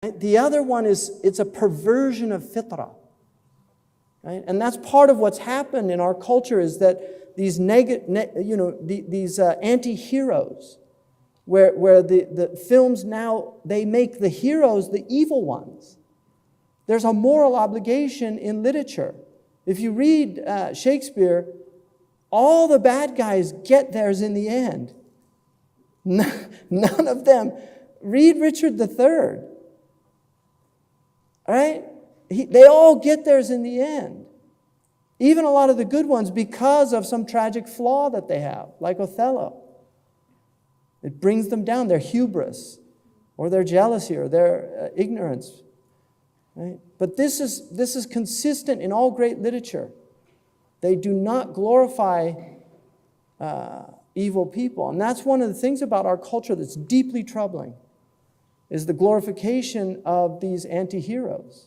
The other one is, it's a perversion of fitrah. Right? And that's part of what's happened in our culture, is that these anti-heroes, where the films now, they make the heroes the evil ones. There's a moral obligation in literature. If you read Shakespeare, all the bad guys get theirs in the end. None of them. Read Richard III. Right? They all get theirs in the end. Even a lot of the good ones, because of some tragic flaw that they have, like Othello. It brings them down, their hubris, or their jealousy, or their ignorance. Right? But this is consistent in all great literature. They do not glorify evil people. And that's one of the things about our culture that's deeply troubling, is the glorification of these anti-heroes.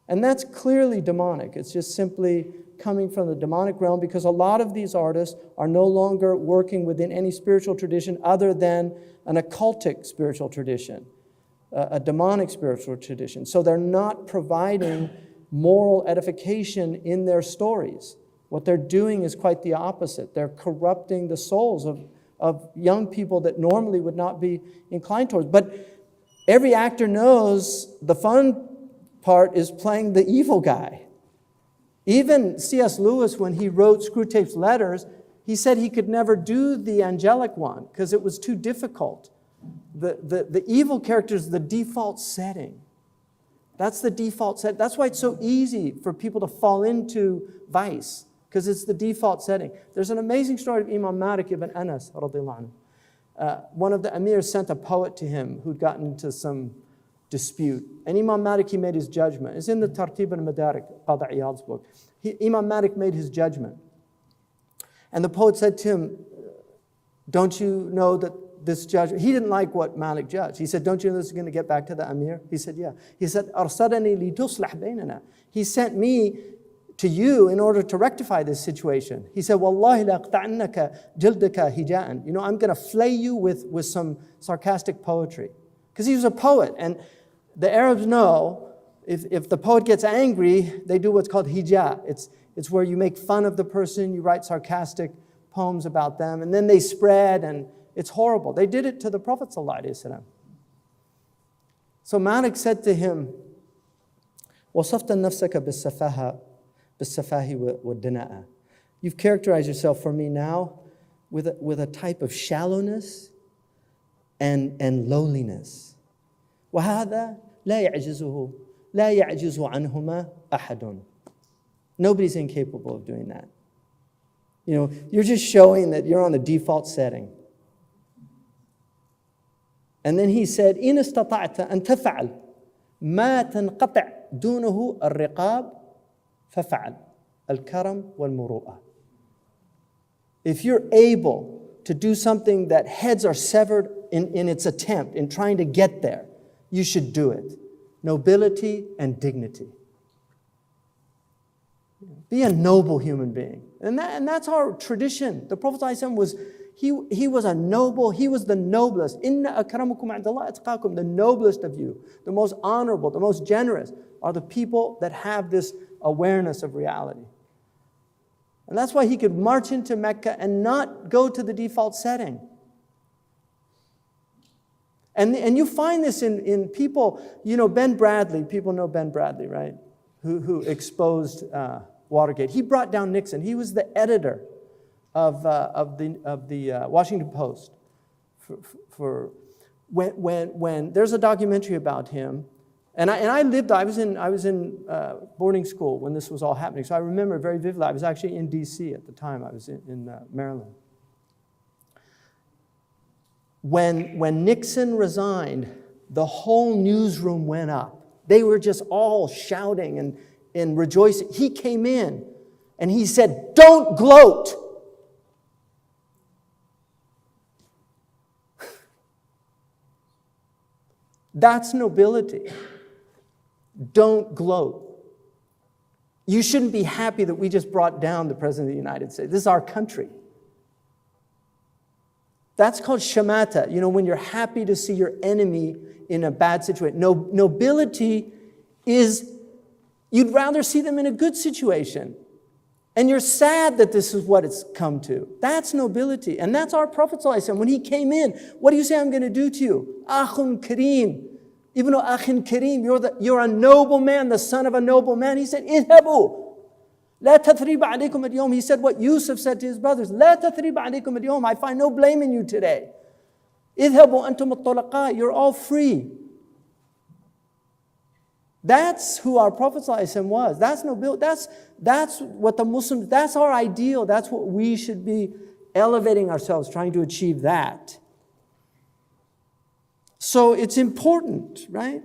And that's clearly demonic. It's just simply coming from the demonic realm, because a lot of these artists are no longer working within any spiritual tradition other than an occultic spiritual tradition, a demonic spiritual tradition. So they're not providing moral edification in their stories. What they're doing is quite the opposite. They're corrupting the souls of young people that normally would not be inclined towards. But every actor knows the fun part is playing the evil guy. Even C.S. Lewis, when he wrote Screwtape's Letters, he said he could never do the angelic one because it was too difficult. The evil character is the default setting. That's the default set. That's why it's so easy for people to fall into vice, because it's the default setting. There's an amazing story of Imam Malik ibn Anas, radiallahu anhu. One of the emirs sent a poet to him who'd gotten into some dispute. And Imam Malik, he made his judgment. It's in the Tartib al-Madarik, Qadi Iyad's book. Imam Malik made his judgment. And the poet said to him, don't you know that this judgment, he didn't like what Malik judged. He said, don't you know this is going to get back to the emir? He said, yeah. He said, أَرْسَلَنِي لِتُصْلَحْ بَيْنَنَا. He sent me to you in order to rectify this situation. He said, وَاللَّهِ لَأَقْطَعَنَّكَ جِلْدَكَ هِجَاءً. You know, I'm going to flay you with some sarcastic poetry. Because he was a poet, and the Arabs know if the poet gets angry, they do what's called hija. It's where you make fun of the person, you write sarcastic poems about them, and then they spread, and it's horrible. They did it to the Prophet ﷺ. So Malik said to him, وَصَفْتَ نَفْسَكَ بِالسَّفَاهِ وَالدِّنَاءَ. You've characterized yourself for me now with a type of shallowness and lowliness. وَهَذَا لَا يَعْجِزُ عَنْهُمَا أَحَدٌ. Nobody's incapable of doing that. You know, you're just showing that you're on the default setting. And then he said, إِنْ اسْتَطَعْتَ أَن تَفْعَلْ مَا تَنْقَطِعْ دُونَهُ الرِّقَابِ فَفَعَلْ الْكَرَمْ وَالْمُرُوءَةِ. If you're able to do something that heads are severed in its attempt, in trying to get there, you should do it. Nobility and dignity. Be a noble human being. And that's our tradition. The Prophet ﷺ was, he was a noble, he was the noblest. Inna akramakum indallah atqakum. The noblest of you, the most honorable, the most generous are the people that have this awareness of reality. And that's why he could march into Mecca and not go to the default setting. And you find this in people, you know, Ben Bradley, people know Ben Bradley, right? Who exposed Watergate. He brought down Nixon. He was the editor of the Washington Post. When there's a documentary about him, and I was in boarding school when this was all happening, so I remember very vividly. I was actually in D.C. at the time. I was in Maryland. When Nixon resigned, the whole newsroom went up. They were just all shouting and rejoicing. He came in and he said, "Don't gloat." That's nobility. Don't gloat. You shouldn't be happy that we just brought down the President of the United States. This is our country. That's called shamata. When you're happy to see your enemy in a bad situation. Nobility is you'd rather see them in a good situation. And you're sad that this is what it's come to. That's nobility. And that's our Prophet ﷺ. When he came in, what do you say I'm going to do to you? Akhun kareem. Ibn Akhin kareem. You're a noble man, the son of a noble man. He said, Idhabu. La tathriba alaykum al-yawm. He said what Yusuf said to his brothers. La tathriba alaykum al-yawm. I find no blame in you today. Idhabu antum at-talaqa. You're all free. That's who our Prophet ﷺ was. That's nobility. That's what the Muslims, that's our ideal. That's what we should be elevating ourselves, trying to achieve that. So it's important, right?